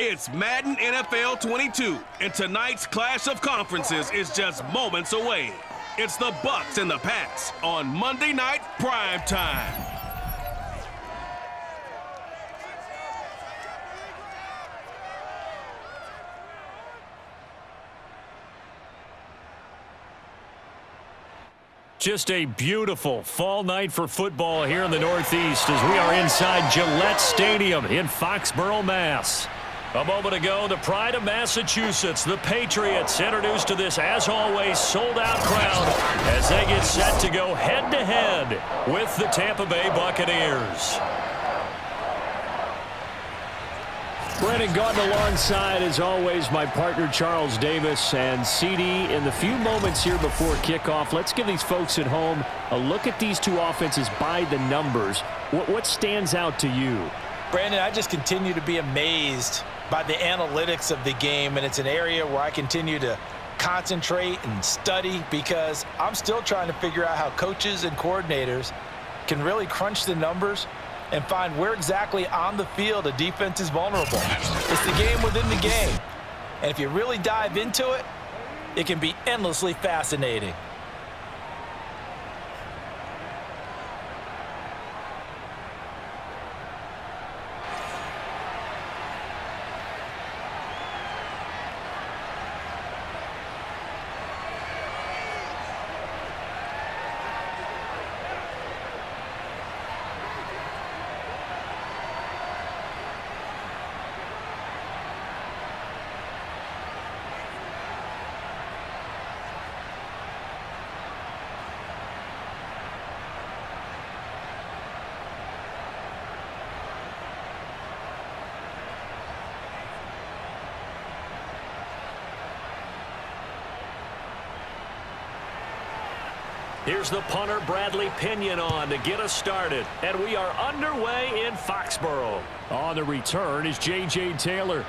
It's Madden NFL 22, and tonight's clash of conferences is just moments away. It's the Bucs and the Pats on Monday Night Prime Time. Just a beautiful fall night for football here in the Northeast as we are inside Gillette Stadium in Foxborough, Mass. A moment ago, the pride of Massachusetts, the Patriots, introduced to this, as always, sold-out crowd as they get set to go head-to-head with the Tampa Bay Buccaneers. Brennan Gordon alongside, as always, my partner Charles Davis. And CD, in the few moments here before kickoff, let's give these folks at home a look at these two offenses by the numbers. What stands out to you? Brandon, I just continue to be amazed by the analytics of the game, and it's an area where I continue to concentrate and study because I'm still trying to figure out how coaches and coordinators can really crunch the numbers and find where exactly on the field a defense is vulnerable. It's the game within the game. And if you really dive into it, it can be endlessly fascinating. Here's the punter, Bradley Pinion, on to get us started. And we are underway in Foxborough. On the return is J.J. Taylor.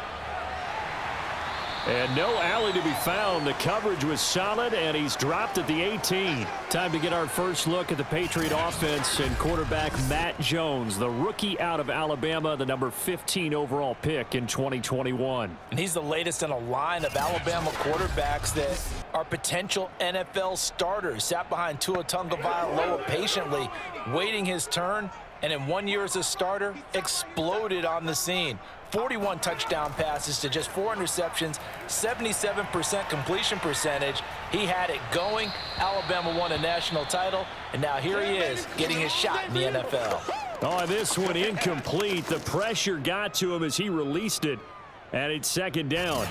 And no alley to be found. The coverage was solid, and he's dropped at the 18. Time to get our first look at the Patriot offense and quarterback Matt Jones, the rookie out of Alabama, the number 15 overall pick in 2021. And he's the latest in a line of Alabama quarterbacks that are potential NFL starters. Sat behind Tua Tagovailoa patiently, waiting his turn, and in 1 year as a starter, exploded on the scene. 41 touchdown passes to just 4 interceptions, 77% completion percentage. He had it going. Alabama won a national title, and now here he is getting his shot in the NFL. Oh, this one incomplete. The pressure got to him as he released it, and it's second down.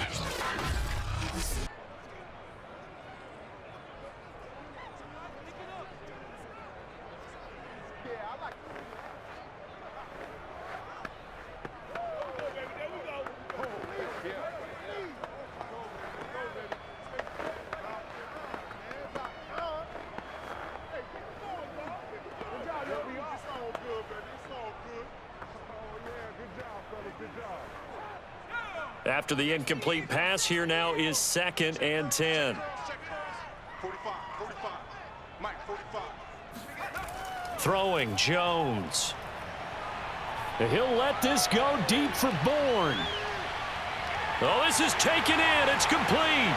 After the incomplete pass, here now is 2nd and 10. 45. Mike, 45. Throwing Jones. He'll let this go deep for Bourne. Oh, this is taken in. It's complete.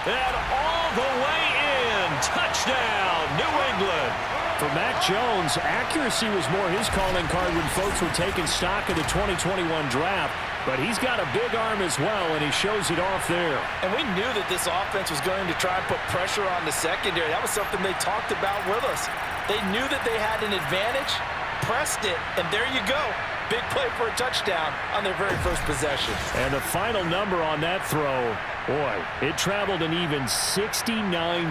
And all the way in. Touchdown, New England. For Mac Jones, accuracy was more his calling card when folks were taking stock of the 2021 draft. But he's got a big arm as well, and he shows it off there. And we knew that this offense was going to try and put pressure on the secondary. That was something they talked about with us. They knew that they had an advantage, pressed it, and there you go. Big play for a touchdown on their very first possession. And the final number on that throw, boy, it traveled an even 69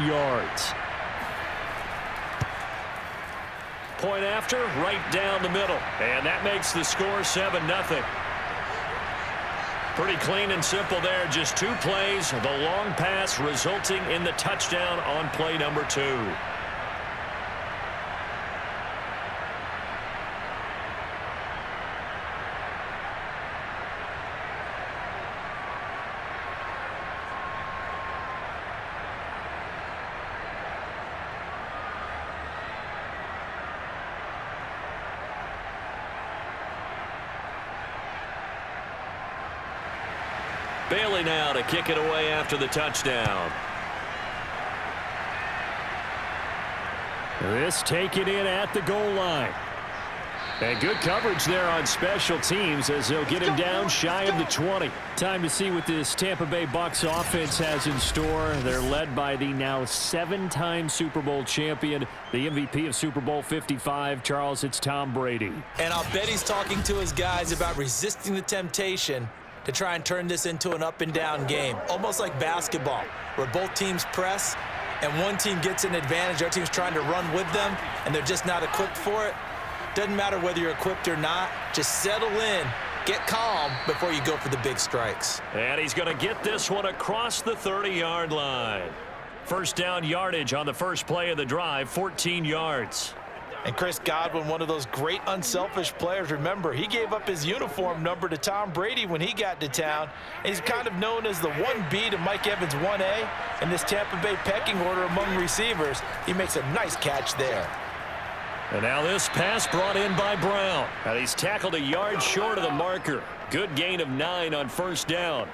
yards. Point after, right down the middle. And that makes the score 7-0. Pretty clean and simple there. Just 2 plays. The long pass resulting in the touchdown on play number 2. Bailey now to kick it away after the touchdown. This taken in at the goal line. And good coverage there on special teams as they'll get him down shy of the 20. Time to see what this Tampa Bay Bucs offense has in store. They're led by the now 7-time Super Bowl champion, the MVP of Super Bowl 55. Charles, it's Tom Brady. And I'll bet he's talking to his guys about resisting the temptation to try and turn this into an up-and-down game. Almost like basketball, where both teams press and one team gets an advantage. Our team's trying to run with them, and they're just not equipped for it. Doesn't matter whether you're equipped or not. Just settle in, get calm before you go for the big strikes. And he's going to get this one across the 30-yard line. First down yardage on the first play of the drive, 14 yards. And Chris Godwin, one of those great unselfish players. Remember, he gave up his uniform number to Tom Brady when he got to town. And he's kind of known as the 1B to Mike Evans' 1A in this Tampa Bay pecking order among receivers. He makes a nice catch there. And now this pass brought in by Brown. And he's tackled a yard short of the marker. Good gain of 9 on first down.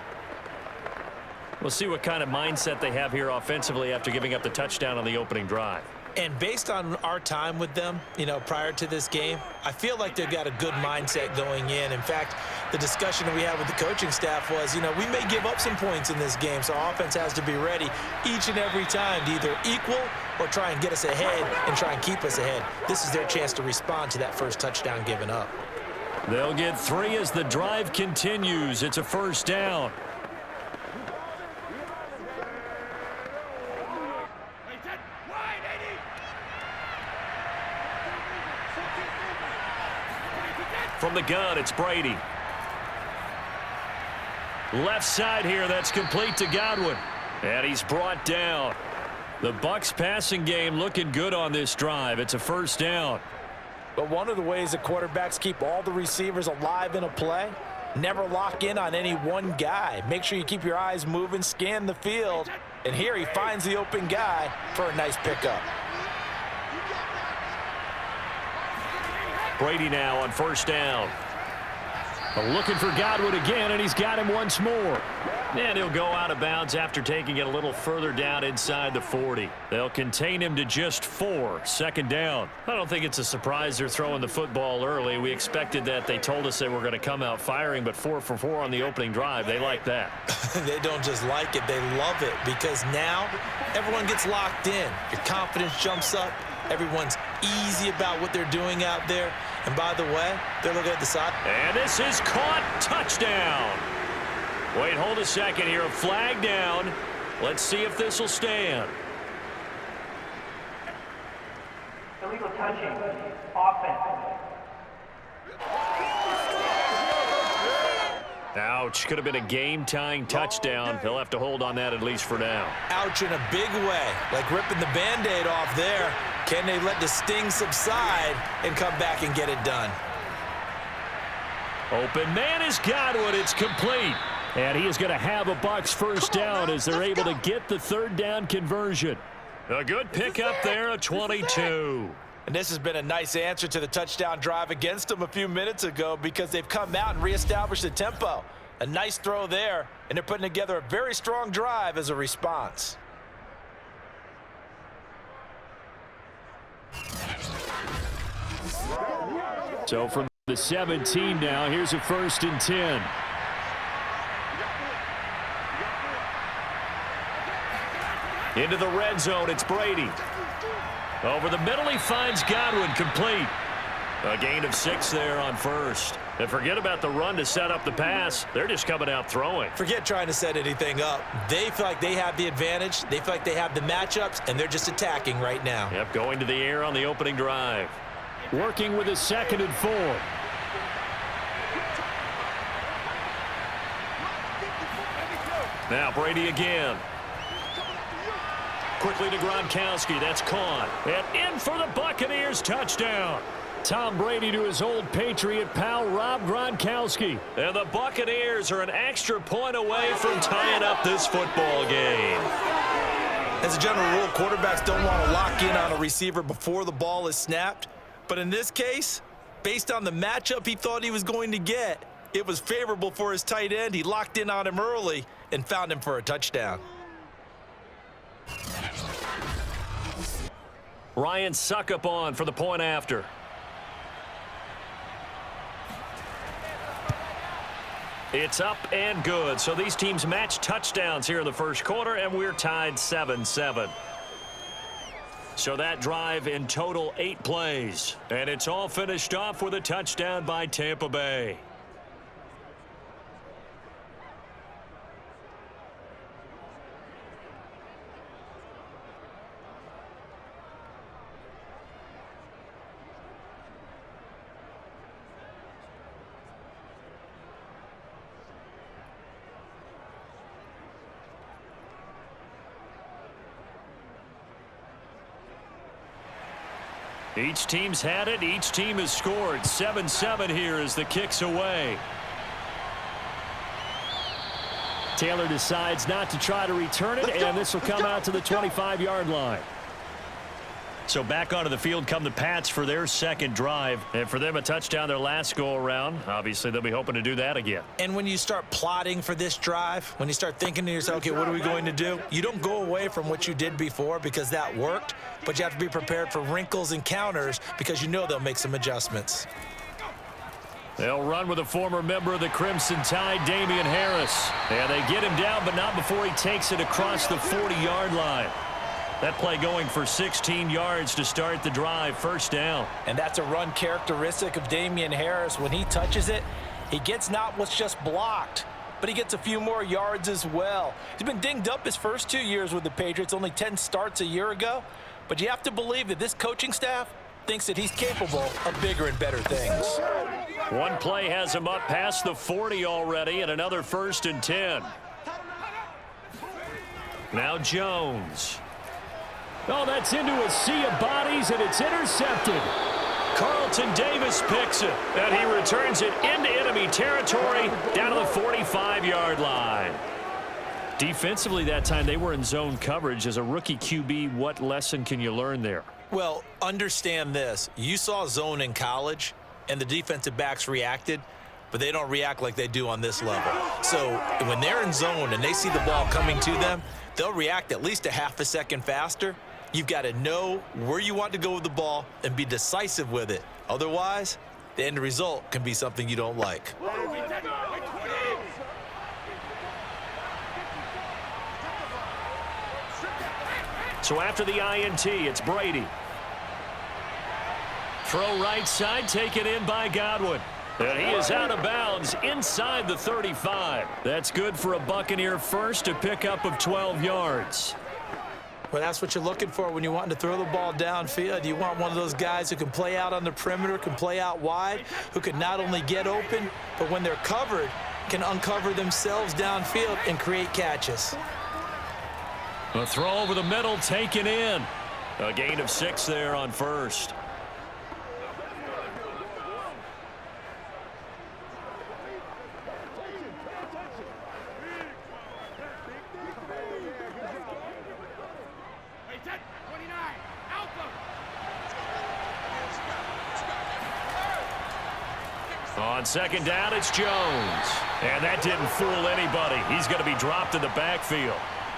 We'll see what kind of mindset they have here offensively after giving up the touchdown on the opening drive. And based on our time with them, prior to this game, I feel like they've got a good mindset going in. In fact, the discussion that we had with the coaching staff was, we may give up some points in this game, so our offense has to be ready each and every time to either equal or try and get us ahead and try and keep us ahead. This is their chance to respond to that first touchdown given up. They'll get 3 as the drive continues. It's a first down. From the gun, it's Brady. Left side here, that's complete to Godwin. And he's brought down. The Bucs passing game looking good on this drive. It's a first down. But one of the ways that quarterbacks keep all the receivers alive in a play, never lock in on any one guy. Make sure you keep your eyes moving, scan the field. And here he finds the open guy for a nice pickup. Brady now on first down. Looking for Godwin again, and he's got him once more. And he'll go out of bounds after taking it a little further down inside the 40. They'll contain him to just 4. Second down. I don't think it's a surprise they're throwing the football early. We expected that. They told us they were going to come out firing, but 4 for 4 on the opening drive. They like that. They don't just like it, they love it, because now everyone gets locked in. Your confidence jumps up. Everyone's easy about what they're doing out there. And by the way, they're looking at the side. And this is caught. Touchdown. Wait, hold a second here. A flag down. Let's see if this will stand. Illegal touching. Offense. Ouch. Could have been a game-tying touchdown. They'll have to hold on that at least for now. Ouch in a big way. Like ripping the Band-Aid off there. Can they let the sting subside and come back and get it done? Open man is Godwin. It's complete. And he is going to have a Bucs first down as they're able to get the third down conversion. A good pickup there, a 22. And this has been a nice answer to the touchdown drive against them a few minutes ago, because they've come out and reestablished the tempo. A nice throw there, and they're putting together a very strong drive as a response. So from the 17 now, here's a 1st and 10. Into the red zone, it's Brady. Over the middle, he finds Godwin, complete. A gain of 6 there on first. And forget about the run to set up the pass. They're just coming out throwing. Forget trying to set anything up. They feel like they have the advantage. They feel like they have the matchups, and they're just attacking right now. Yep, going to the air on the opening drive. Working with a 2nd and 4. Now Brady again. Quickly to Gronkowski. That's caught. And in for the Buccaneers. Touchdown. Tom Brady to his old Patriot pal, Rob Gronkowski. And the Buccaneers are an extra point away from tying up this football game. As a general rule, quarterbacks don't want to lock in on a receiver before the ball is snapped. But in this case, based on the matchup he thought he was going to get, It was favorable for his tight end. He locked in on him early and found him for a touchdown. Ryan Suckup on for the point after. It's up and good. So these teams match touchdowns here in the first quarter, and we're tied 7-7. So that drive in total 8 plays. And it's all finished off with a touchdown by Tampa Bay. Each team's had it. Each team has scored. 7-7 here as the kick's away. Taylor decides not to try to return it, and this will come out to the 25-yard line. So back onto the field come the Pats for their second drive. And for them, a touchdown their last go-around. Obviously, they'll be hoping to do that again. And when you start plotting for this drive, when you start thinking to yourself, okay, what are we going to do? You don't go away from what you did before because that worked, but you have to be prepared for wrinkles and counters because you know they'll make some adjustments. They'll run with a former member of the Crimson Tide, Damian Harris. And they get him down, but not before he takes it across the 40-yard line. That play going for 16 yards to start the drive, first down. And that's a run characteristic of Damian Harris. When he touches it, he gets not what's just blocked, but he gets a few more yards as well. He's been dinged up his first 2 years with the Patriots, only 10 starts a year ago. But you have to believe that this coaching staff thinks that he's capable of bigger and better things. One play has him up past the 40 already, and another 1st and 10. Now Jones. Oh, that's into a sea of bodies, and it's intercepted. Carlton Davis picks it, and he returns it into enemy territory down to the 45-yard line. Defensively that time, they were in zone coverage. As a rookie QB, what lesson can you learn there? Well, understand this. You saw zone in college, and the defensive backs reacted, but they don't react like they do on this level. So when they're in zone and they see the ball coming to them, they'll react at least a half a second faster. You've got to know where you want to go with the ball and be decisive with it. Otherwise, the end result can be something you don't like. So after the INT, it's Brady. Throw right side, taken in by Godwin. And he is out of bounds inside the 35. That's good for a Buccaneer first, a pickup of 12 yards. Well, that's what you're looking for when you want to throw the ball downfield. You want one of those guys who can play out on the perimeter, can play out wide, who can not only get open, but when they're covered, can uncover themselves downfield and create catches. A throw over the middle, taken in. A gain of 6 there on first. On second down, it's Jones. And that didn't fool anybody. He's going to be dropped in the backfield.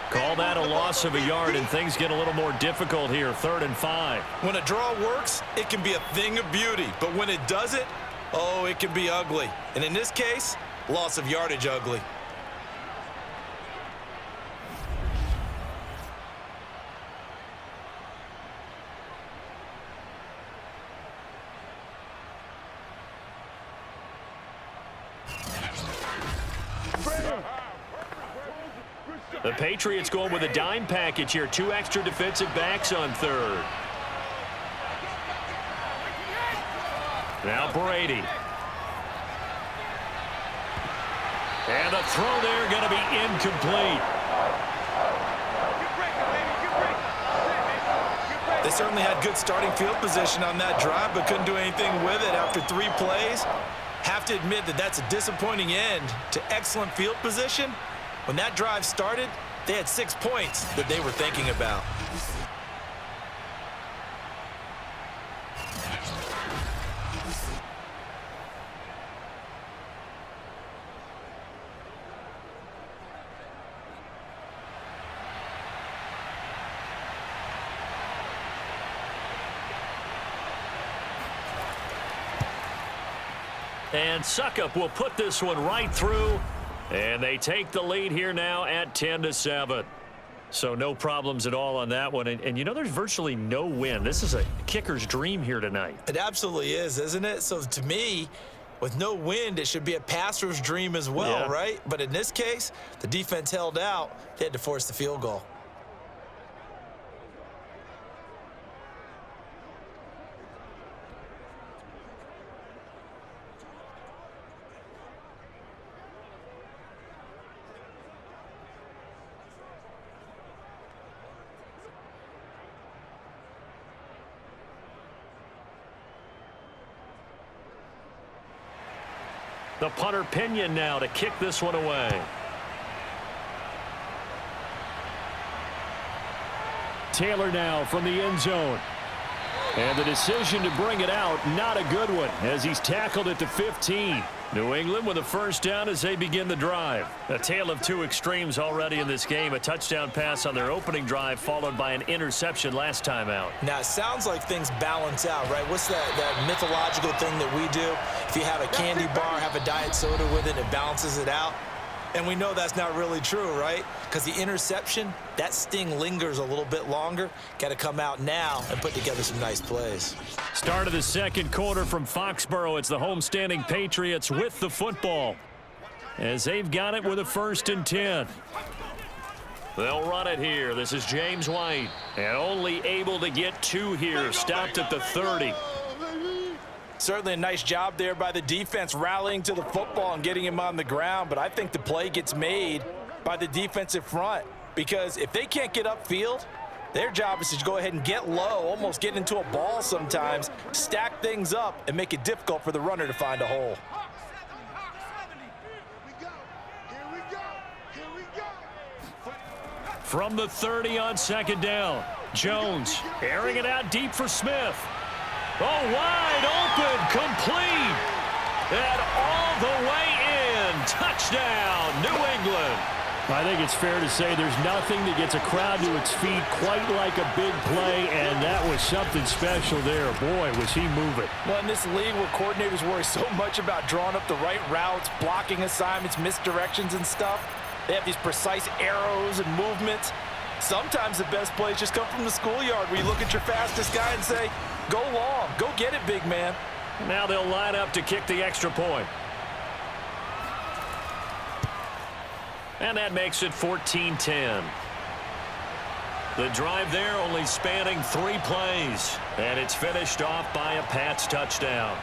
Call that a loss of a yard, and things get a little more difficult here, 3rd and 5. When a draw works, it can be a thing of beauty. But when it doesn't, oh, it can be ugly. And in this case, loss of yardage ugly. The Patriots going with a dime package here. 2 extra defensive backs on 3rd. Now Brady. And the throw there going to be incomplete. They certainly had good starting field position on that drive, but couldn't do anything with it after 3 plays. Have to admit that that's a disappointing end to excellent field position. When that drive started, they had 6 points that they were thinking about. And Suckup will put this one right through. And they take the lead here now at 10-7. So no problems at all on that one. And you know, there's virtually no wind. This is a kicker's dream here tonight. It absolutely is, isn't it? So to me, with no wind, it should be a passer's dream as well, right? But in this case, the defense held out. They had to force the field goal. The punter Pinion now to kick this one away. Taylor now from the end zone. And the decision to bring it out, not a good one, as he's tackled at the 15. New England with a first down as they begin the drive. A tale of two extremes already in this game. A touchdown pass on their opening drive, followed by an interception last time out. Now, it sounds like things balance out, right? What's that mythological thing that we do? If you have a candy bar, have a diet soda with it, it balances it out. And we know that's not really true, right? Because the interception, that sting lingers a little bit longer. Got to come out now and put together some nice plays. Start of the second quarter from Foxborough. It's the homestanding Patriots with the football, as they've got it with a 1st and 10. They'll run it here. This is James White, and only able to get 2 here. Stopped at the 30. Certainly a nice job there by the defense, rallying to the football and getting him on the ground. But I think the play gets made by the defensive front, because if they can't get upfield, their job is to go ahead and get low, almost get into a ball sometimes, stack things up, and make it difficult for the runner to find a hole. From the 30 on 2nd down, Jones airing it out deep for Smith. Oh, wide open, complete, and all the way in. Touchdown, New England. I think it's fair to say there's nothing that gets a crowd to its feet quite like a big play, and that was something special there. Boy, was he moving. Well, in this league where coordinators worry so much about drawing up the right routes, blocking assignments, misdirections and stuff, they have these precise arrows and movements. Sometimes the best plays just come from the schoolyard, where you look at your fastest guy and say, go long, go get it, big man. Now they'll line up to kick the extra point. And that makes it 14-10. The drive there only spanning 3 plays. And it's finished off by a Pats touchdown.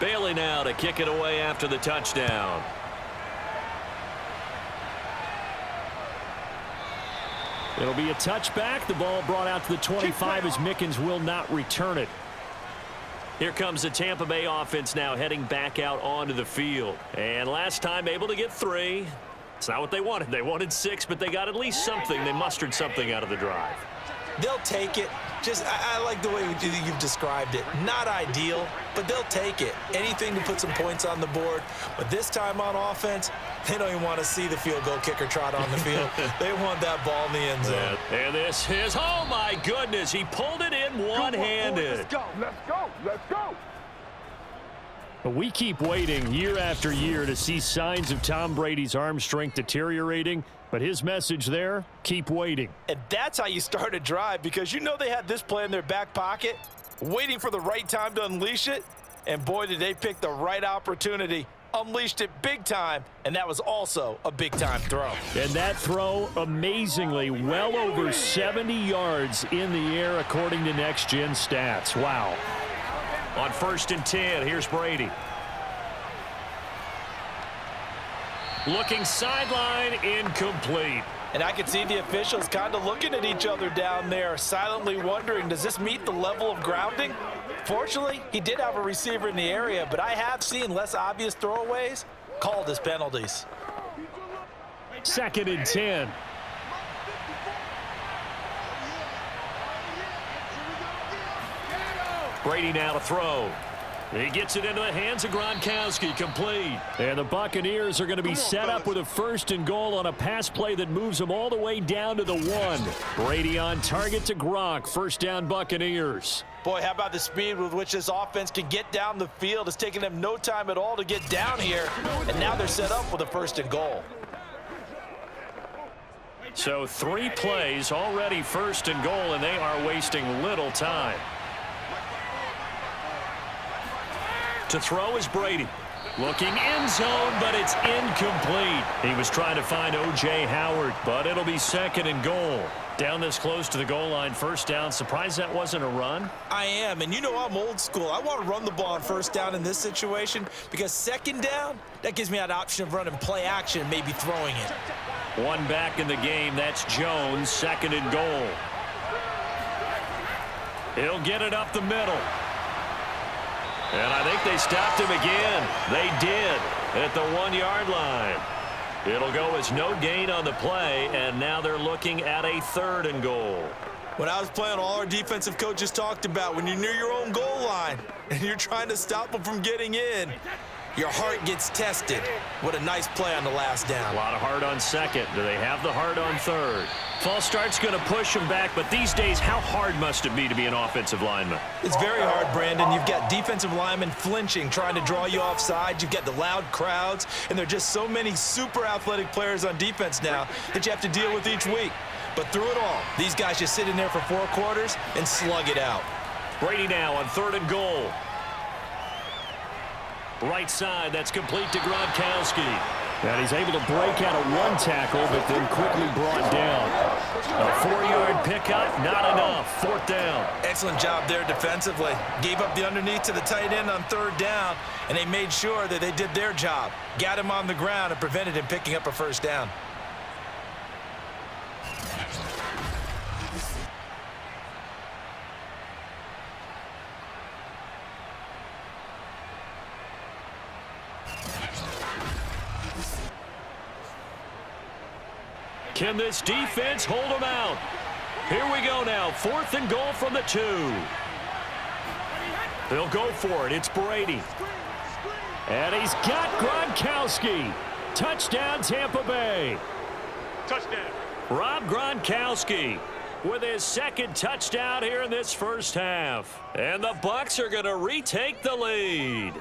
Bailey now to kick it away after the touchdown. It'll be a touchback. The ball brought out to the 25 as Mickens will not return it. Here comes the Tampa Bay offense now heading back out onto the field. And last time able to get 3. It's not what they wanted. They wanted 6, but they got at least something. They mustered something out of the drive. They'll take it. I like the way you've described it. Not ideal, but they'll take it. Anything to put some points on the board. But this time on offense, they don't even want to see the field goal kicker trot on the field. They want that ball in the end zone. And this is, oh my goodness, he pulled it in one-handed. Let's go, let's go, let's go. We keep waiting year after year to see signs of Tom Brady's arm strength deteriorating, but his message there, keep waiting. And that's how you start a drive, because you know they had this play in their back pocket, waiting for the right time to unleash it, and boy, did they pick the right opportunity, unleashed it big time, and that was also a big-time throw. And that throw, amazingly, well over 70 yards in the air, according to Next Gen Stats. Wow. On 1st and 10, here's Brady. Looking sideline, incomplete. And I could see the officials kind of looking at each other down there, silently wondering, does this meet the level of grounding? Fortunately, he did have a receiver in the area, but I have seen less obvious throwaways called as penalties. 2nd and 10. Brady now to throw. He gets it into the hands of Gronkowski, complete. And the Buccaneers are going to be set up with a 1st and goal on a pass play that moves them all the way down to the 1. Brady on target to Gronk. 1st down Buccaneers. Boy, how about the speed with which this offense can get down the field? It's taking them no time at all to get down here. And now they're set up with a 1st and goal. So 3 plays already 1st and goal, and they are wasting little time. To throw is Brady. Looking end zone, but it's incomplete. He was trying to find O.J. Howard, but it'll be 2nd and goal. Down this close to the goal line, 1st down. Surprised that wasn't a run? I am, and you know I'm old school. I want to run the ball on 1st down in this situation because 2nd down, that gives me that option of running play action and maybe throwing it. 1 back in the game. That's Jones, 2nd and goal. He'll get it up the middle. And I think they stopped him again. They did at the 1-yard line. It'll go as no gain on the play, and now they're looking at a 3rd and goal. When I was playing, all our defensive coaches talked about when you're near your own goal line and you're trying to stop them from getting in, your heart gets tested. What a nice play on the last down. A lot of heart on 2nd. Do they have the heart on 3rd? False start's going to push them back, but these days, how hard must it be to be an offensive lineman? It's very hard, Brandon. You've got defensive linemen flinching, trying to draw you offside. You've got the loud crowds, and there are just so many super athletic players on defense now that you have to deal with each week. But through it all, these guys just sit in there for 4 quarters and slug it out. Brady now on 3rd and goal. Right side, that's complete to Gronkowski. And he's able to break out of 1 tackle, but then quickly brought down. A 4-yard pickup, not enough. 4th down. Excellent job there defensively. Gave up the underneath to the tight end on 3rd down, and they made sure that they did their job. Got him on the ground and prevented him picking up a 1st down. Can this defense hold them out? Here we go now. 4th and goal from the 2. They'll go for it. It's Brady. And he's got Gronkowski. Touchdown, Tampa Bay. Touchdown. Rob Gronkowski with his 2nd touchdown here in this 1st half. And the Bucs are going to retake the lead.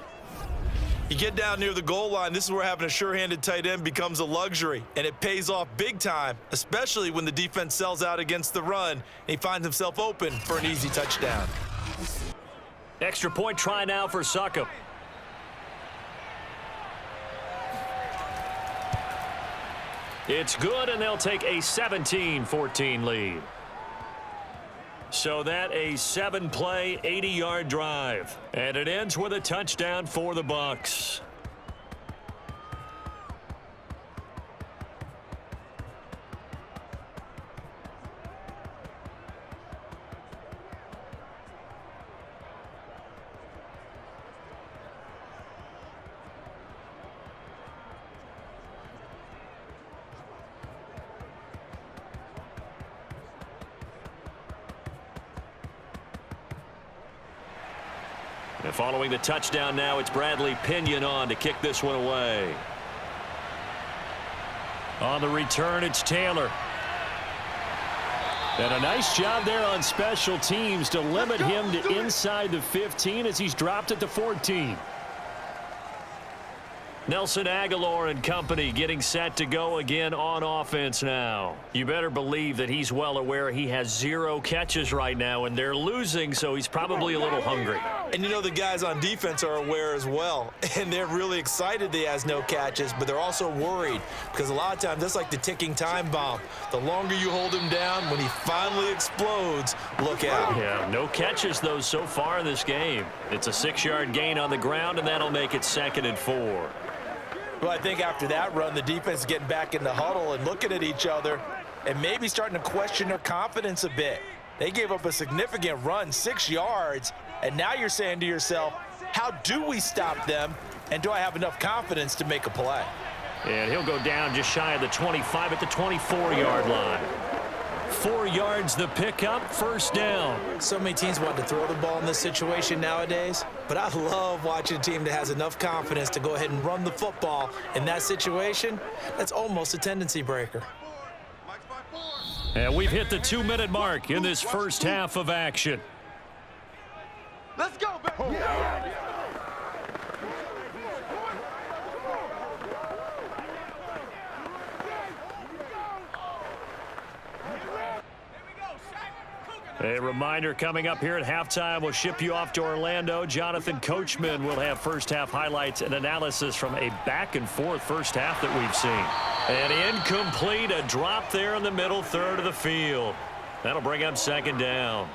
You get down near the goal line, this is where having a sure-handed tight end becomes a luxury, and it pays off big time, especially when the defense sells out against the run, and he finds himself open for an easy touchdown. Extra point try now for Succop. It's good, and they'll take a 17-14 lead. So that a 7-play, 80-yard drive. And it ends with a touchdown for the Bucs. And following the touchdown now, it's Bradley Pinion on to kick this one away. On the return, it's Taylor. And a nice job there on special teams to limit him to inside the 15 as he's dropped at the 14. Nelson Aguilar and company getting set to go again on offense now. You better believe that he's well aware he has 0 catches right now, and they're losing, so he's probably a little hungry. And you know the guys on defense are aware as well, and they're really excited that he has no catches, but they're also worried because a lot of times that's like the ticking time bomb. The longer you hold him down, when he finally explodes, look out. Yeah, no catches, though, so far in this game. It's a 6-yard gain on the ground, and that'll make it 2nd and 4. Well, I think after that run, the defense is getting back in the huddle and looking at each other and maybe starting to question their confidence a bit. They gave up a significant run, 6 yards, and now you're saying to yourself, how do we stop them And do I have enough confidence to make a play? And he'll go down just shy of the 25 at the 24-yard line. 4 yards the pickup, first down. So many teams want to throw the ball in this situation nowadays, but I love watching a team that has enough confidence to go ahead and run the football in that situation. That's almost a tendency breaker. And we've hit the 2-minute mark in this first half of action. Let's go, baby. A reminder coming up here at halftime, we'll ship you off to Orlando. Jonathan Coachman will have first half highlights and analysis from a back-and-forth first half that we've seen. And incomplete, a drop there in the middle third of the field. That'll bring up second down.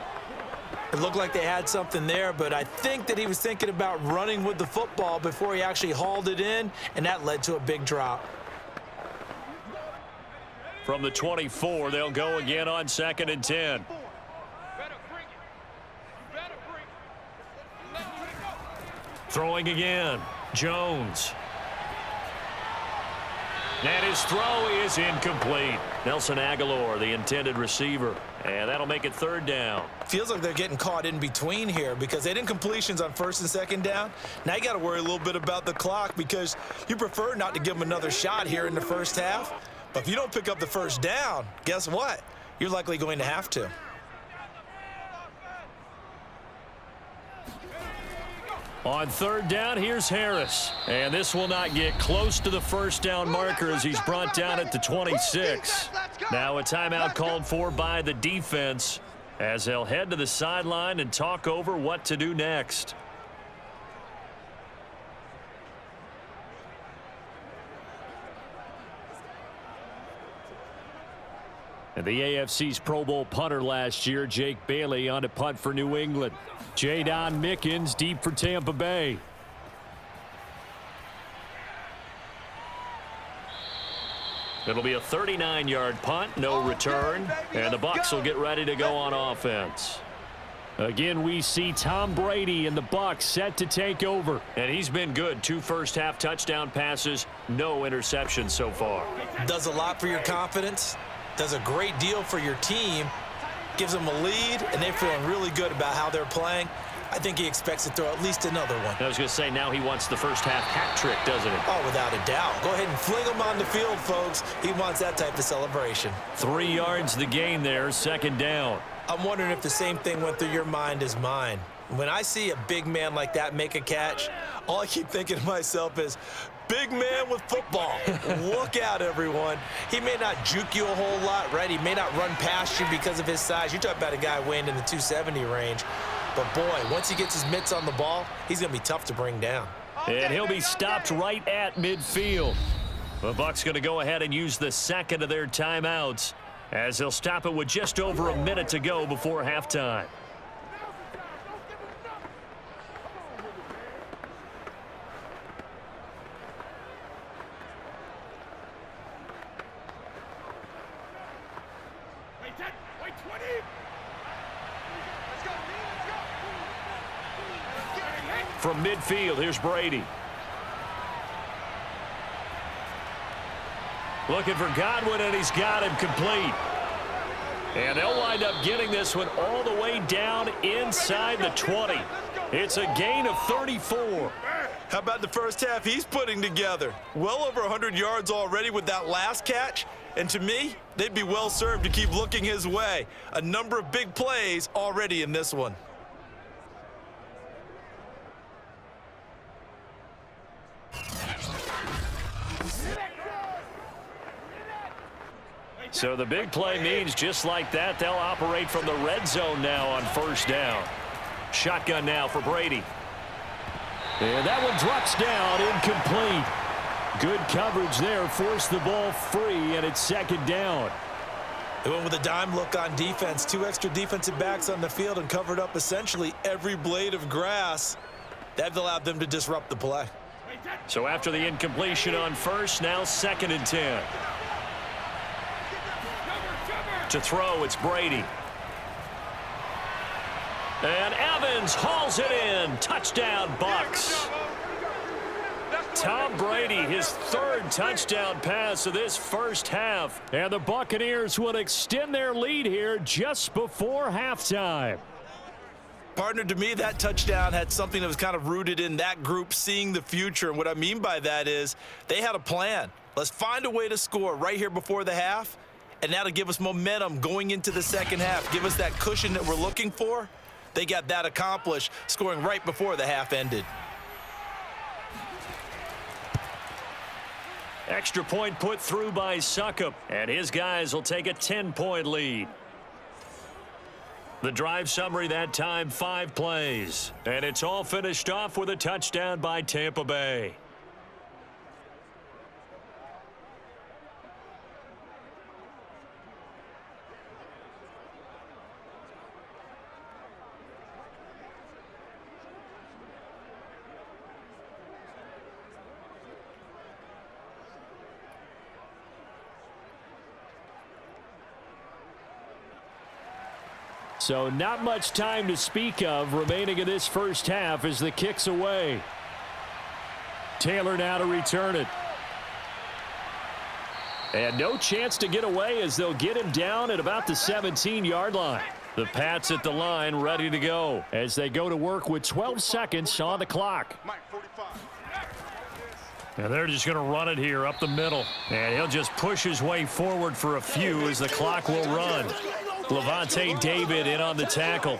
It looked like they had something there, but I think that he was thinking about running with the football before he actually hauled it in, and that led to a big drop. From the 24, they'll go again on 2nd and 10. Throwing again, Jones. And his throw is incomplete. Nelson Aguilar, the intended receiver. And that'll make it third down. Feels like they're getting caught in between here because they did incompletions on 1st and 2nd down. Now you got to worry a little bit about the clock because you prefer not to give them another shot here in the first half. But if you don't pick up the first down, guess what? You're likely going to have to. On 3rd down, here's Harris. And this will not get close to the first down marker as he's brought down at the 26. Now a timeout called for by the defense as they'll head to the sideline and talk over what to do next. And the AFC's Pro Bowl punter last year, Jake Bailey, on to punt for New England. Jadon Mickens deep for Tampa Bay. It'll be a 39-yard punt, no return, and the Bucs will get ready to go on offense. Again, we see Tom Brady and the Bucs set to take over, and he's been good. 2 first-half touchdown passes, no interceptions so far. Does a lot for your confidence, does a great deal for your team, gives them a lead, and they're feeling really good about how they're playing. I think he expects to throw at least another one. I was going to say, now he wants the first-half hat trick, doesn't he? Oh, without a doubt. Go ahead and fling him on the field, folks. He wants that type of celebration. 3 yards the gain there, 2nd down. I'm wondering if the same thing went through your mind as mine. When I see a big man like that make a catch, all I keep thinking to myself is, big man with football. Look out, everyone. He may not juke you a whole lot, right? He may not run past you because of his size. You're talking about a guy weighing in the 270 range. But, boy, once he gets his mitts on the ball, he's going to be tough to bring down. And he'll be stopped right at midfield. The Bucs going to go ahead and use the second of their timeouts as they'll stop it with just over a minute to go before halftime. From midfield, here's Brady. Looking for Godwin, and he's got him complete. And they'll wind up getting this one all the way down inside the 20. It's a gain of 34. How about the first half he's putting together? Well over 100 yards already with that last catch. And to me, they'd be well served to keep looking his way. A number of big plays already in this one. So the big play means just like that, they'll operate from the red zone now on first down. Shotgun now for Brady. And that one drops down, incomplete. Good coverage there, forced the ball free, and it's second down. They went with a dime look on defense. 2 extra defensive backs on the field and covered up essentially every blade of grass. That allowed them to disrupt the play. So after the incompletion on first, now 2nd and 10. To throw, it's Brady. And Evans hauls it in. Touchdown, Bucs. Tom Brady, his third touchdown pass of this first half. And the Buccaneers will extend their lead here just before halftime. Partner, to me, that touchdown had something that was kind of rooted in that group seeing the future. And what I mean by that is they had a plan. Let's find a way to score right here before the half, and that'll give us momentum going into the second half. Give us that cushion that we're looking for. They got that accomplished, scoring right before the half ended. Extra point put through by Succop, and his guys will take a 10-point lead. The drive summary that time, 5 plays. And it's all finished off with a touchdown by Tampa Bay. So not much time to speak of remaining in this first half as the kick's away. Taylor now to return it. And no chance to get away as they'll get him down at about the 17-yard line. The Pats at the line ready to go as they go to work with 12 seconds on the clock. And they're just going to run it here up the middle. And he'll just push his way forward for a few as the clock will run. Levante David in on the tackle.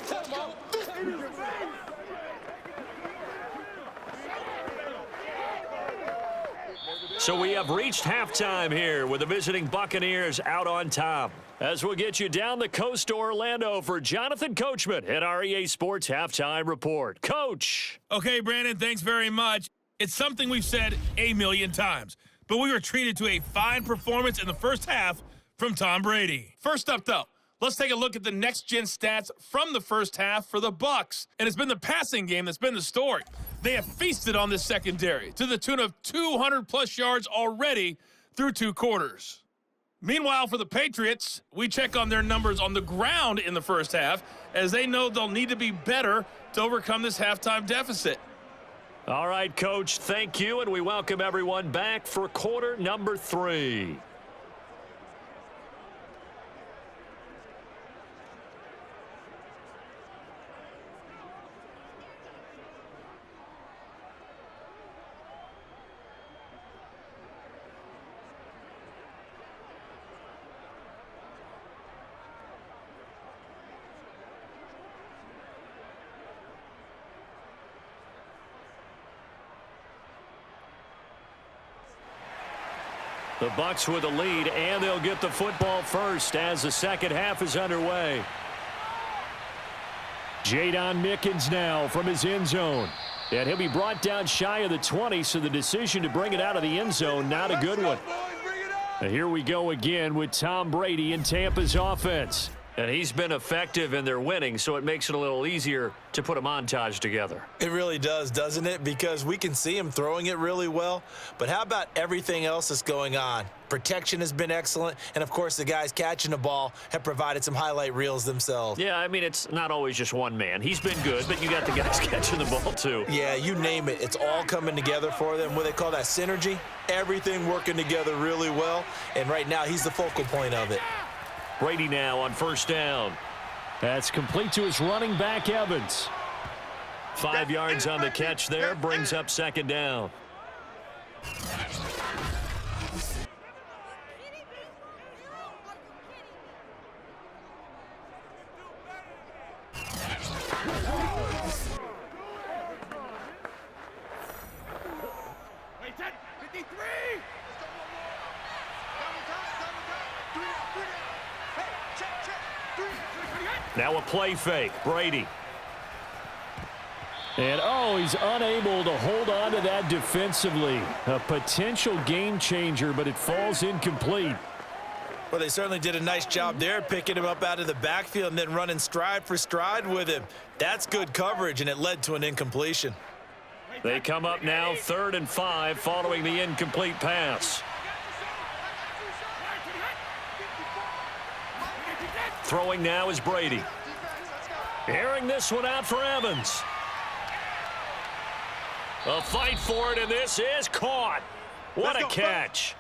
So we have reached halftime here with the visiting Buccaneers out on top. As we'll get you down the coast to Orlando for Jonathan Coachman at our EA Sports Halftime Report. Coach. Okay, Brandon, thanks very much. It's something we've said a million times, but we were treated to a fine performance in the first half from Tom Brady. First up, though, let's take a look at the next-gen stats from the first half for the Bucs. And it's been the passing game that's been the story. They have feasted on this secondary to the tune of 200-plus yards already through 2 quarters. Meanwhile, for the Patriots, we check on their numbers on the ground in the first half, as they know they'll need to be better to overcome this halftime deficit. All right, Coach, thank you, and we welcome everyone back for quarter number 3. The Bucs with a lead, and they'll get the football first as the second half is underway. Jadon Mickens now from his end zone. And he'll be brought down shy of the 20, so the decision to bring it out of the end zone, not a good one. And here we go again with Tom Brady in Tampa's offense. And he's been effective in their winning, so it makes it a little easier to put a montage together. It really does, doesn't it? Because we can see him throwing it really well. But how about everything else that's going on? Protection has been excellent. And, of course, the guys catching the ball have provided some highlight reels themselves. Yeah, I mean, it's not always just one man. He's been good, but you got the guys catching the ball, too. Yeah, you name it. It's all coming together for them. What they call that synergy. Everything working together really well. And right now, he's the focal point of it. Brady now on first down. That's complete to his running back, Evans. 5 yards on the catch there, brings up second down. Now a play fake, Brady. And, he's unable to hold on to that defensively. A potential game changer, but it falls incomplete. Well, they certainly did a nice job there, picking him up out of the backfield and then running stride for stride with him. That's good coverage, and it led to an incompletion. They come up now 3rd and 5 following the incomplete pass. Throwing now is Brady. Airing this one out for Evans. A fight for it, and this is caught. What a catch.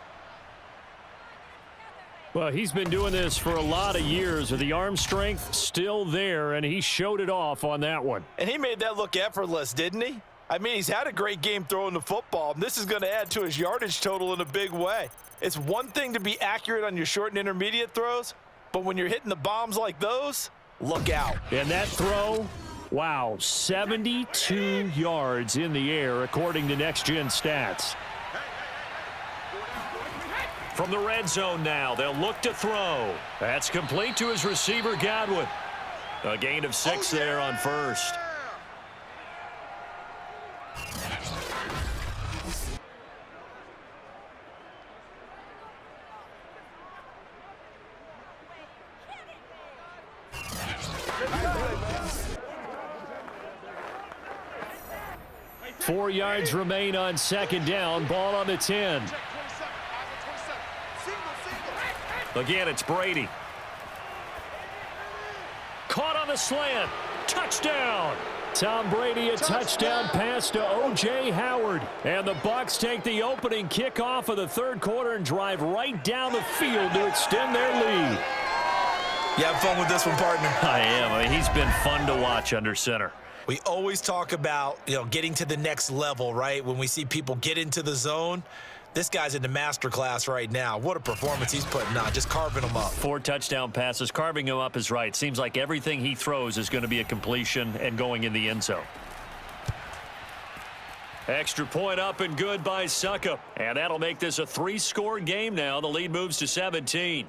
Well, he's been doing this for a lot of years with the arm strength still there, and he showed it off on that one. And he made that look effortless, didn't he? I mean, he's had a great game throwing the football, and this is going to add to his yardage total in a big way. It's one thing to be accurate on your short and intermediate throws, but when you're hitting the bombs like those, look out. And that throw, wow, 72 yards in the air according to Next Gen Stats. From the red zone now, they'll look to throw. That's complete to his receiver, Godwin. A gain of 6 there on first. Four yards remain on second down. Ball on the 10. Again, it's Brady. Caught on the slant. Touchdown. Tom Brady, a touchdown pass to O.J. Howard. And the Bucs take the opening kickoff of the third quarter and drive right down the field to extend their lead. You have fun with this one, partner? I am. I mean, he's been fun to watch under center. We always talk about, getting to the next level, right? When we see people get into the zone, this guy's in the master class right now. What a performance he's putting on, just carving them up. 4 touchdown passes. Carving him up is right. Seems like everything he throws is going to be a completion and going in the end zone. Extra point up and good by Suckup. And that'll make this a 3-score game now. The lead moves to 17.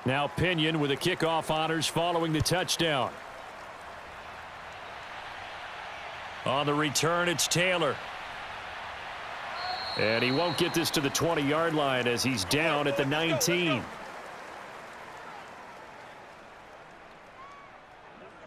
Now Pinion with the kickoff honors following the touchdown. On the return, it's Taylor. And he won't get this to the 20-yard line as he's down at the 19.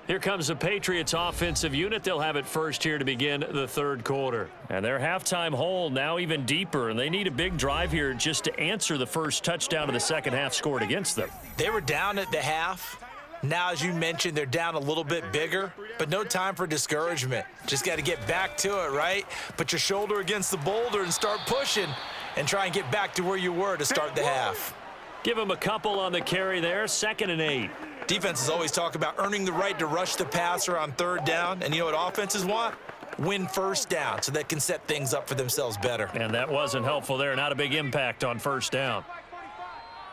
Here comes the Patriots offensive unit. They'll have it first here to begin the third quarter. And their halftime hole now even deeper, and they need a big drive here just to answer the first touchdown of the second half scored against them. They were down at the half. Now, as you mentioned, they're down a little bit bigger, but no time for discouragement. Just got to get back to it, right? Put your shoulder against the boulder and start pushing and try and get back to where you were to start the half. Give him a couple on the carry there, 2nd and 8. Defenses always talk about earning the right to rush the passer on third down, and you know what offenses want? Win first down so they can set things up for themselves better. And that wasn't helpful there. Not a big impact on first down.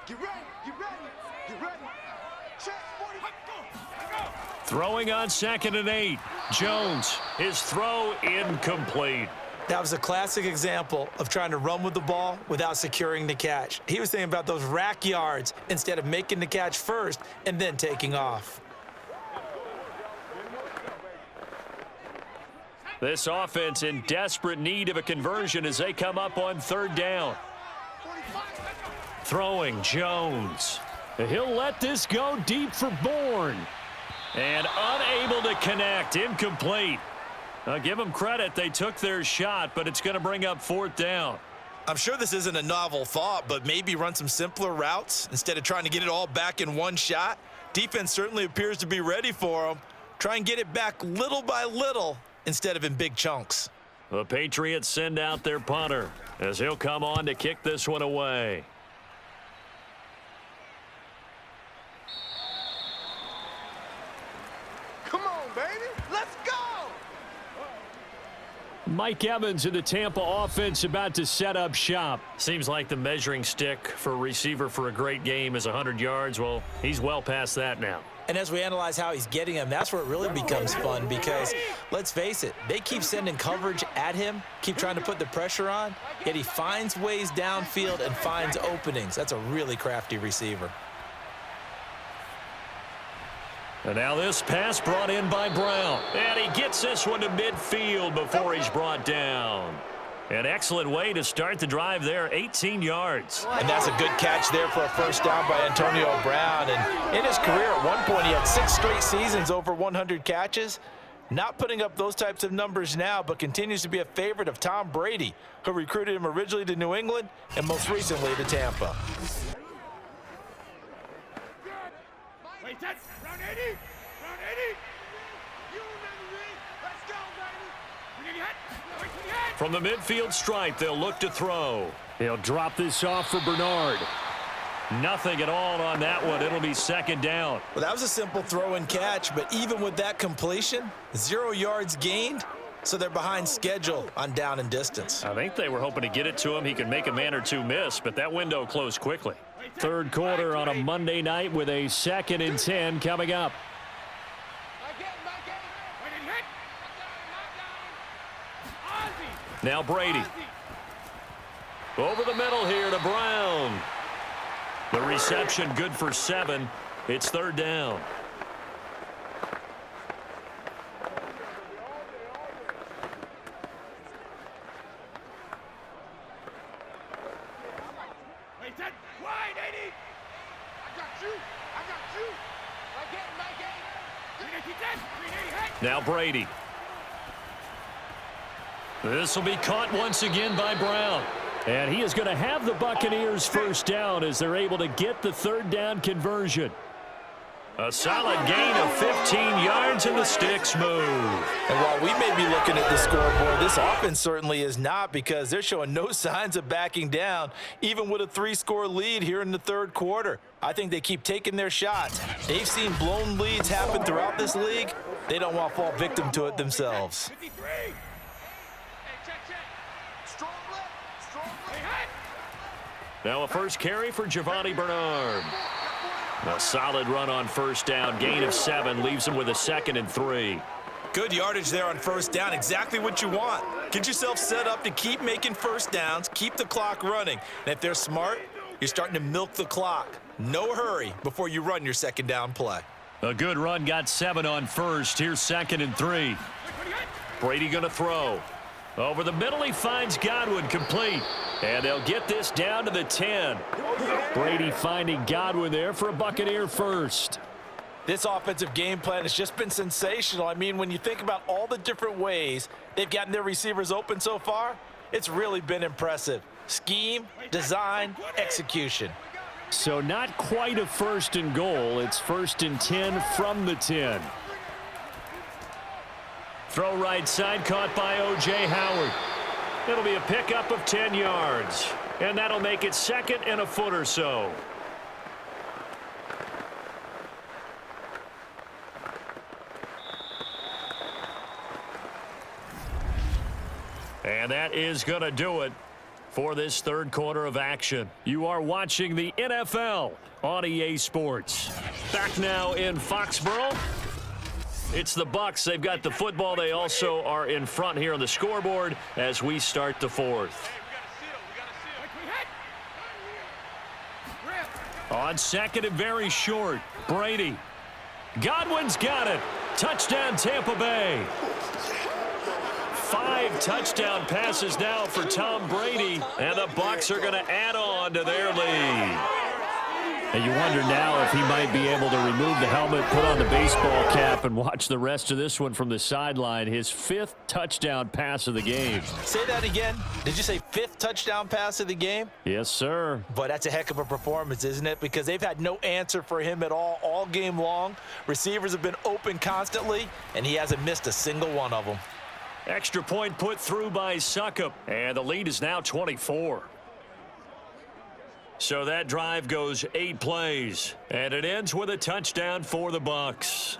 Get ready, get ready, get ready. Check 40. Throwing on 2nd and 8. Jones, his throw incomplete. That was a classic example of trying to run with the ball without securing the catch. He was thinking about those rack yards instead of making the catch first and then taking off. This offense in desperate need of a conversion as they come up on third down. Throwing Jones. He'll let this go deep for Bourne. And unable to connect. Incomplete. I'll give them credit. They took their shot, but it's going to bring up 4th down. I'm sure this isn't a novel thought, but maybe run some simpler routes instead of trying to get it all back in one shot. Defense certainly appears to be ready for them. Try and get it back little by little instead of in big chunks. The Patriots send out their punter as he'll come on to kick this one away. Come on, baby. Let's go. Mike Evans in the Tampa offense about to set up shop. Seems like the measuring stick for a receiver for a great game is 100 yards. Well, he's well past that now. And as we analyze how he's getting them, that's where it really becomes fun because, let's face it, they keep sending coverage at him, keep trying to put the pressure on, yet he finds ways downfield and finds openings. That's a really crafty receiver. And now this pass brought in by Brown. And he gets this one to midfield before he's brought down. An excellent way to start the drive there, 18 yards. And that's a good catch there for a first down by Antonio Brown. And in his career, at one point, he had 6 straight seasons over 100 catches. Not putting up those types of numbers now, but continues to be a favorite of Tom Brady, who recruited him originally to New England and most recently to Tampa. Wait, that's round 80. Round 80. You remember me. Let's go, baby. From the midfield stripe, they'll look to throw. He'll drop this off for Bernard. Nothing at all on that one. It'll be second down. Well, that was a simple throw and catch, but even with that completion, 0 yards gained, so they're behind schedule on down and distance. I think they were hoping to get it to him. He could make a man or two miss, but that window closed quickly. Third quarter on a Monday night with a 2nd and 10 coming up. Now Brady. Over the middle here to Brown. The reception good for 7. It's third down. Wide 80. I got you. Now Brady. This will be caught once again by Brown. And he is going to have the Buccaneers first down as they're able to get the third down conversion. A solid gain of 15 yards and the sticks move. And while we may be looking at the scoreboard, this offense certainly is not, because they're showing no signs of backing down, even with a 3-score lead here in the third quarter. I think they keep taking their shots. They've seen blown leads happen throughout this league. They don't want to fall victim to it themselves. 53. Hey, check. Strong left. Now a first carry for Giovanni Bernard. A solid run on first down. Gain of 7 leaves him with a 2nd and 3. Good yardage there on first down. Exactly what you want. Get yourself set up to keep making first downs, keep the clock running. And if they're smart, you're starting to milk the clock. No hurry before you run your second down play. A good run, got 7 on first. Here's 2nd and 3. Brady going to throw. Over the middle, he finds Godwin, complete. And they'll get this down to the 10. Brady finding Godwin there for a Buccaneer first. This offensive game plan has just been sensational. I mean, when you think about all the different ways they've gotten their receivers open so far, it's really been impressive. Scheme, design, execution. So not quite a 1st and goal. It's 1st and 10 from the 10. Throw right side, caught by O.J. Howard. It'll be a pickup of 10 yards. And that'll make it 2nd and a foot or so. And that is going to do it for this third quarter of action. You are watching the NFL on EA Sports. Back now in Foxborough. It's the Bucs. They've got the football. They also are in front here on the scoreboard as we start the fourth. On 2nd and very short, Brady. Godwin's got it. Touchdown, Tampa Bay. 5 touchdown passes now for Tom Brady, and the Bucs are going to add on to their lead. And you wonder now if he might be able to remove the helmet, put on the baseball cap, and watch the rest of this one from the sideline. His 5th touchdown pass of the game. Say that again. Did you say 5th touchdown pass of the game? Yes, sir. But that's a heck of a performance, isn't it? Because they've had no answer for him at all game long. Receivers have been open constantly, and he hasn't missed a single one of them. Extra point put through by Suckup, and the lead is now 24. So that drive goes 8 plays, and it ends with a touchdown for the Bucs.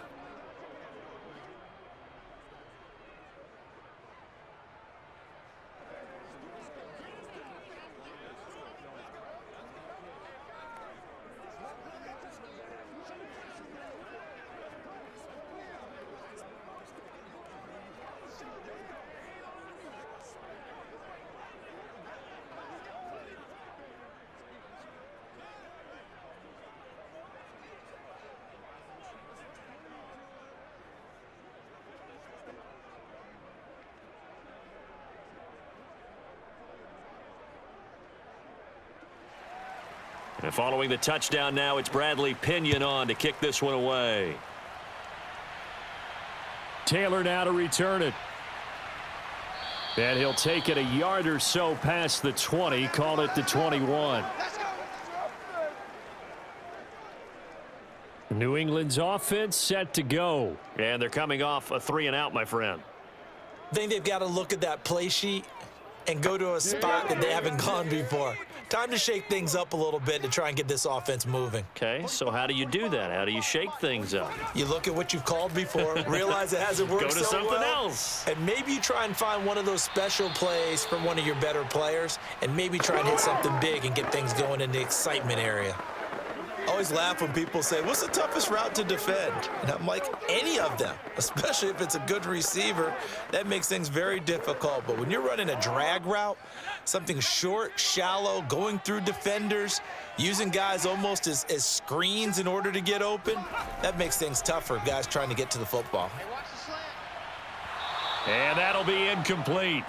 And following the touchdown now, it's Bradley Pinion on to kick this one away. Taylor now to return it. And he'll take it a yard or so past the 20, call it the 21. New England's offense set to go. And they're coming off a 3-and-out, my friend. I think they've got to look at that play sheet and go to a spot that they haven't gone before. Time to shake things up a little bit to try and get this offense moving. Okay, so how do you do that? How do you shake things up? You look at what you've called before, realize it hasn't worked Go to so something well, else. and maybe you try and find one of those special plays from one of your better players, and maybe try and hit something big and get things going in the excitement area. I always laugh when people say, what's the toughest route to defend? And I'm like, any of them, especially if it's a good receiver. That makes things very difficult. But when you're running a drag route, something short, shallow, going through defenders, using guys almost as screens in order to get open, that makes things tougher, guys trying to get to the football. And that'll be incomplete.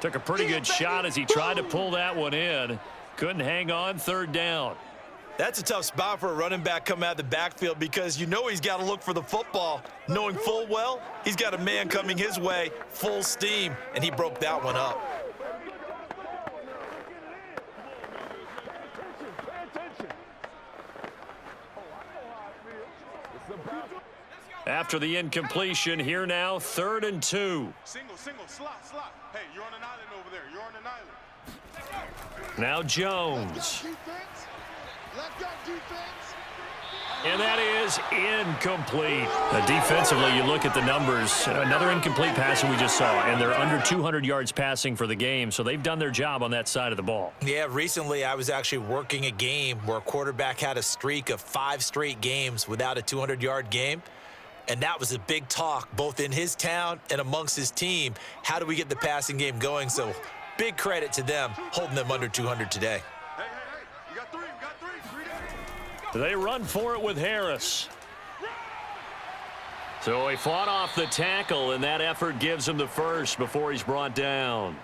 Took a pretty good shot as he tried to pull that one in. Couldn't hang on, third down. That's a tough spot for a running back coming out of the backfield because you know he's got to look for the football, knowing full well he's got a man coming his way, full steam, and he broke that one up. After the incompletion, here now, 3rd and 2. Single, slot. Hey, you're on an island over there. You're on an island. Now Jones. Let's go, defense. And that is incomplete. Defensively, you look at the numbers. Another incomplete pass we just saw, and they're under 200 yards passing for the game, so they've done their job on that side of the ball. Yeah, recently I was actually working a game where a quarterback had a streak of 5 straight games without a 200-yard game, and that was a big talk both in his town and amongst his team. How do we get the passing game going? So big credit to them holding them under 200 today. Hey, you got 3, They run for it with Harris. So he fought off the tackle, and that effort gives him the first before he's brought down.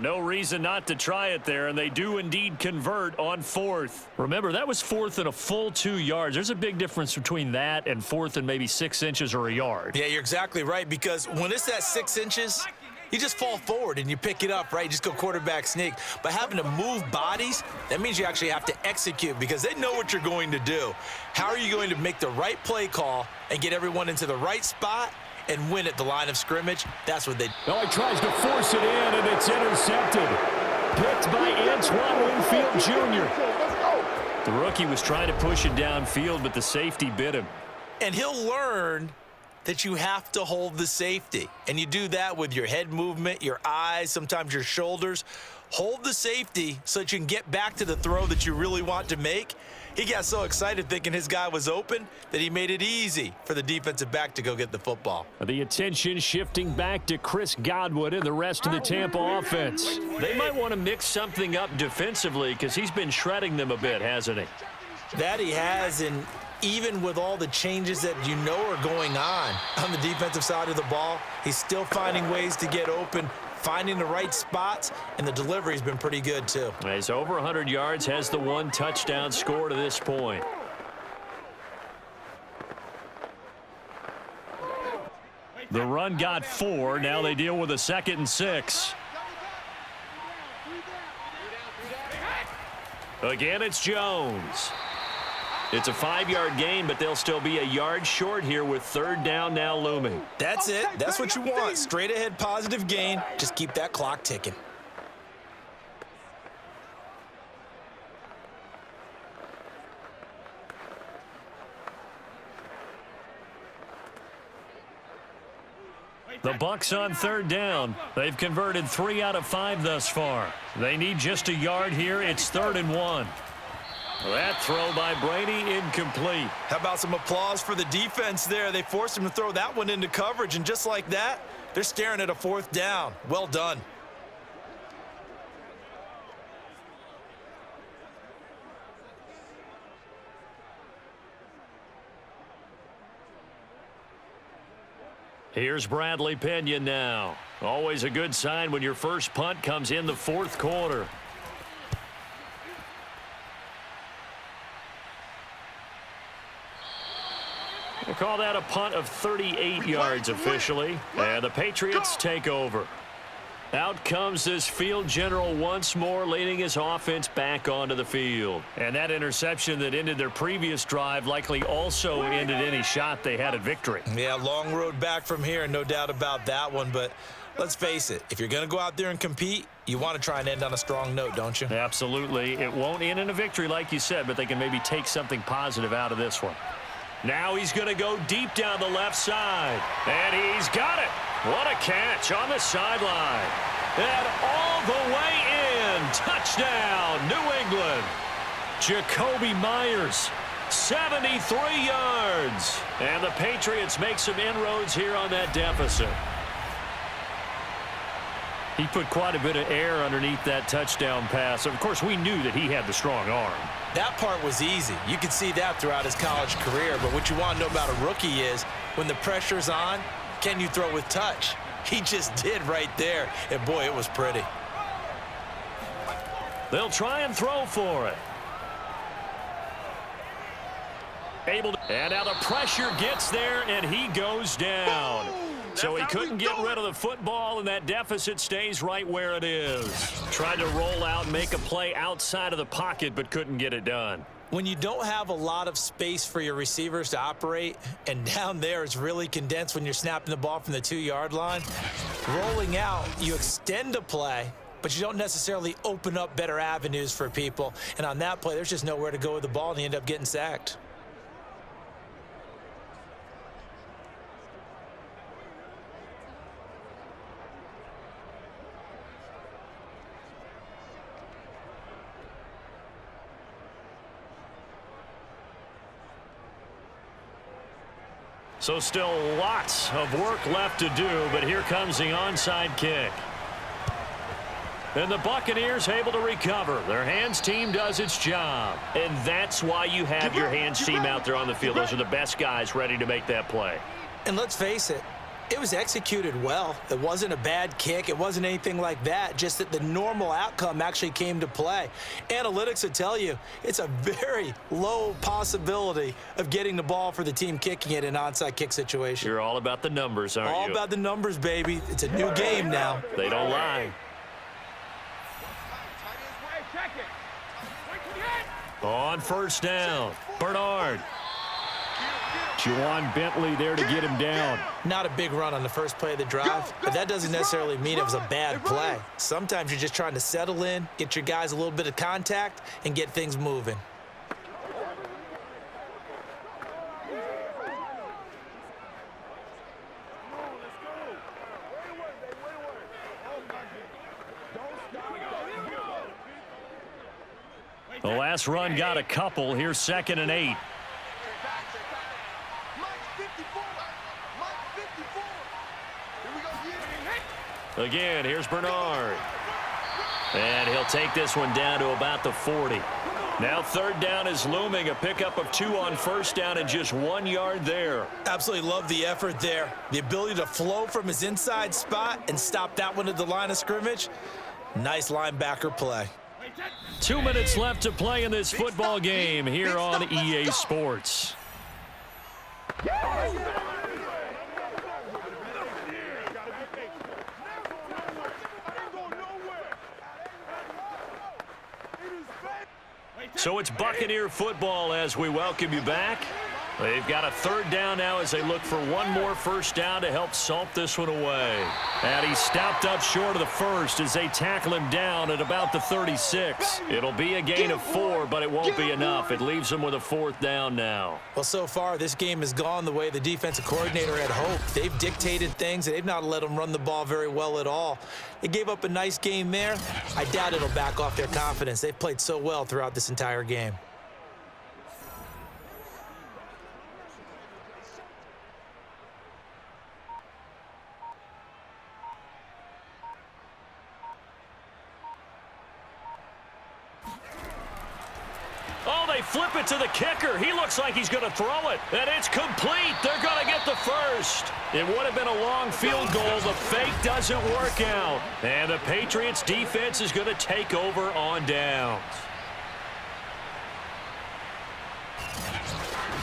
No reason not to try it there, and they do indeed convert on 4th. Remember, that was 4th and a full 2 yards. There's a big difference between that and 4th and maybe 6 inches or a yard. Yeah, you're exactly right, because when it's that 6 inches, you just fall forward and you pick it up, right? You just go quarterback sneak. But having to move bodies, that means you actually have to execute because they know what you're going to do. How are you going to make the right play call and get everyone into the right spot and win at the line of scrimmage? That's what they do. Oh, he tries to force it in, and it's intercepted. Picked by Antoine Winfield Jr. The rookie was trying to push it downfield, but the safety bit him. And he'll learn that you have to hold the safety. And you do that with your head movement, your eyes, sometimes your shoulders. Hold the safety so that you can get back to the throw that you really want to make. He got so excited thinking his guy was open that he made it easy for the defensive back to go get the football. The attention shifting back to Chris Godwin and the rest of the Tampa offense. They might want to mix something up defensively because he's been shredding them a bit, hasn't he? That he has, and even with all the changes that you know are going on the defensive side of the ball, he's still finding ways to get open, finding the right spots, and the delivery's been pretty good too. He's over 100 yards, has the 1 touchdown score to this point. The run got 4. Now they deal with a 2nd and 6. Again, it's Jones. It's a 5-yard gain, but they'll still be a yard short here with 3rd down now looming. That's it. That's what you want. Straight ahead positive gain. Just keep that clock ticking. The Bucs on 3rd down. They've converted 3 out of 5 thus far. They need just a yard here. It's 3rd and 1. That throw by Brady incomplete. How about some applause for the defense there? They forced him to throw that one into coverage, and just like that, they're staring at a 4th down. Well done. Here's Bradley Pinion now. Always a good sign when your first punt comes in the 4th quarter. Call that a punt of 38 yards officially, and the Patriots take over. Out comes this field general once more, leading his offense back onto the field. And that interception that ended their previous drive likely also ended any shot they had at victory. Yeah, long road back from here, no doubt about that one. But let's face it, if you're going to go out there and compete, you want to try and end on a strong note, don't you? Absolutely. It won't end in a victory like you said, but they can maybe take something positive out of this one. Now he's going to go deep down the left side. And he's got it. What a catch on the sideline. And all the way in. Touchdown, New England. Jacoby Myers, 73 yards. And the Patriots make some inroads here on that deficit. He put quite a bit of air underneath that touchdown pass. Of course, we knew that he had the strong arm. That part was easy. You could see that throughout his college career. But what you want to know about a rookie is when the pressure's on, can you throw with touch? He just did right there. And, boy, it was pretty. They'll try and throw for it. Able to, and now the pressure gets there, and he goes down. So he couldn't get rid of the football, and that deficit stays right where it is. Tried to roll out and make a play outside of the pocket, but couldn't get it done. When you don't have a lot of space for your receivers to operate, and down there it's really condensed when you're snapping the ball from the 2-yard line, rolling out, you extend a play, but you don't necessarily open up better avenues for people. And on that play, there's just nowhere to go with the ball, and you end up getting sacked. So still lots of work left to do, but here comes the onside kick. And the Buccaneers able to recover. Their hands team does its job. And that's why you have your hands team out there on the field. Those are the best guys ready to make that play. And let's face it, it was executed well. It wasn't a bad kick. It wasn't anything like that, just that the normal outcome actually came to play. Analytics will tell you it's a very low possibility of getting the ball for the team kicking it in an onside kick situation. You're all about the numbers, aren't you? All about the numbers, baby. It's a new game now. They don't lie. On first down, Bernard. Juwan Bentley there to get him down. Not a big run on the first play of the drive, but that doesn't necessarily mean it was a bad play. Sometimes you're just trying to settle in, get your guys a little bit of contact, and get things moving. The last run got a couple. Here's 2nd and 8. Again, here's Bernard. And he'll take this one down to about the 40. Now 3rd down is looming. A pickup of 2 on first down and just 1 yard there. Absolutely love the effort there. The ability to flow from his inside spot and stop that one at the line of scrimmage. Nice linebacker play. 2 minutes left to play in this football game here on EA Sports. So it's Buccaneer football as we welcome you back. They've got a 3rd down now as they look for one more first down to help salt this one away. And he stopped up short of the first as they tackle him down at about the 36. It'll be a gain of 4, but it won't be enough. It leaves them with a 4th down now. Well, so far, this game has gone the way the defensive coordinator had hoped. They've dictated things, and they've not let them run the ball very well at all. They gave up a nice game there. I doubt it'll back off their confidence. They've played so well throughout this entire game. Oh, they flip it to the kicker. He looks like he's going to throw it. And it's complete. They're going to get the first. It would have been a long field goal. The fake doesn't work out. And the Patriots defense is going to take over on downs.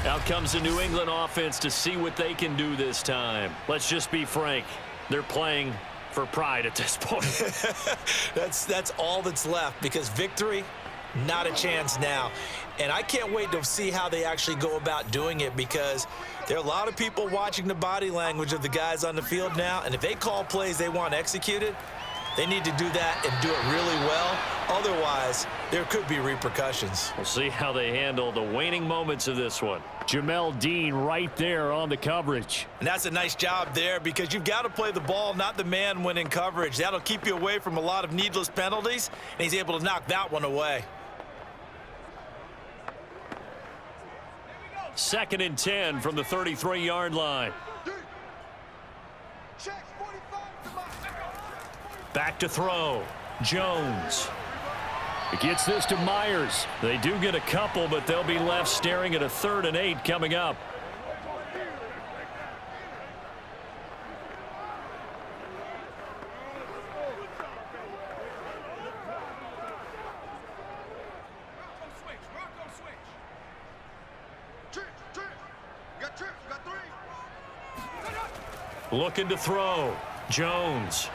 Out comes the New England offense to see what they can do this time. Let's just be frank. They're playing for pride at this point. That's all that's left, because victory, not a chance now. And I can't wait to see how they actually go about doing it, because there are a lot of people watching the body language of the guys on the field now, and if they call plays they want executed, they need to do that and do it really well. Otherwise, there could be repercussions. We'll see how they handle the waning moments of this one. Jamel Dean right there on the coverage. And that's a nice job there, because you've got to play the ball, not the man when in coverage. That'll keep you away from a lot of needless penalties, and he's able to knock that one away. 2nd and 10 from the 33-yard line. Check 45 to my. Back to throw. Jones. It gets this to Myers. They do get a couple, but they'll be left staring at a 3rd and 8 coming up. Looking to throw. Jones.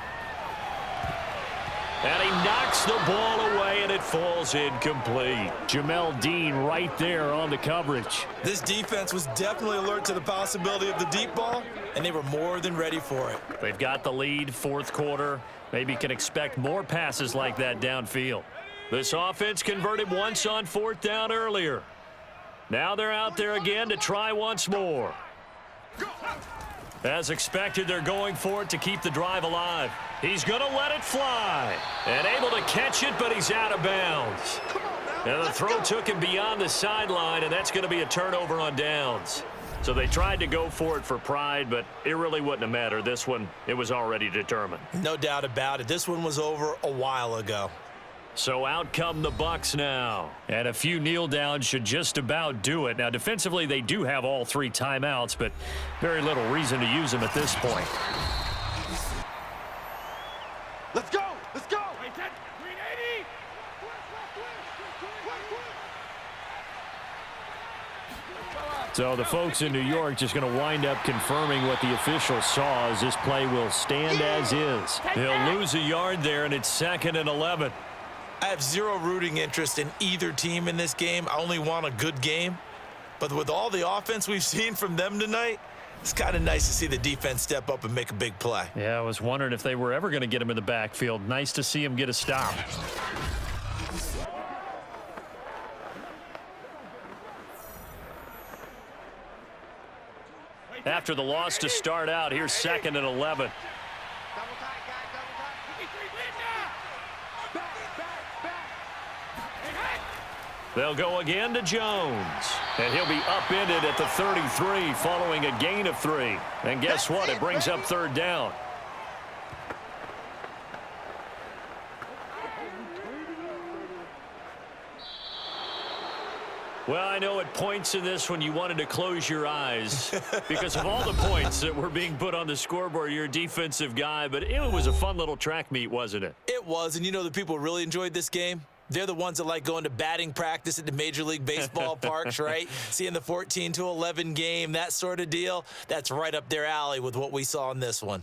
And he knocks the ball away, and it falls incomplete. Jamel Dean right there on the coverage. This defense was definitely alert to the possibility of the deep ball, and they were more than ready for it. They've got the lead, 4th quarter. Maybe can expect more passes like that downfield. This offense converted once on 4th down earlier. Now they're out there again to try once more. As expected, they're going for it to keep the drive alive. He's going to let it fly. And able to catch it, but he's out of bounds. And the throw took him beyond the sideline, and that's going to be a turnover on downs. So they tried to go for it for pride, but it really wouldn't have mattered. This one, it was already determined. No doubt about it. This one was over a while ago. So out come the Bucs now. And a few kneel downs should just about do it. Now, defensively, they do have all 3 timeouts, but very little reason to use them at this point. Let's go! Let's go! 380! So the folks in New York just going to wind up confirming what the officials saw, as this play will stand as is. They'll lose a yard there, and it's 2nd and 11. I have zero rooting interest in either team in this game. I only want a good game. But with all the offense we've seen from them tonight, it's kind of nice to see the defense step up and make a big play. Yeah, I was wondering if they were ever going to get him in the backfield. Nice to see him get a stop. After the loss to start out, here's 2nd and 11. They'll go again to Jones. And he'll be upended at the 33 following a gain of 3. And guess what? It brings up 3rd down. Well, I know at points in this when you wanted to close your eyes because of all the points that were being put on the scoreboard. You're a defensive guy, but it was a fun little track meet, wasn't it? It was, and you know the people really enjoyed this game? They're the ones that like going to batting practice at the Major League Baseball parks, right? Seeing the 14-11 game, that sort of deal. That's right up their alley with what we saw in this one.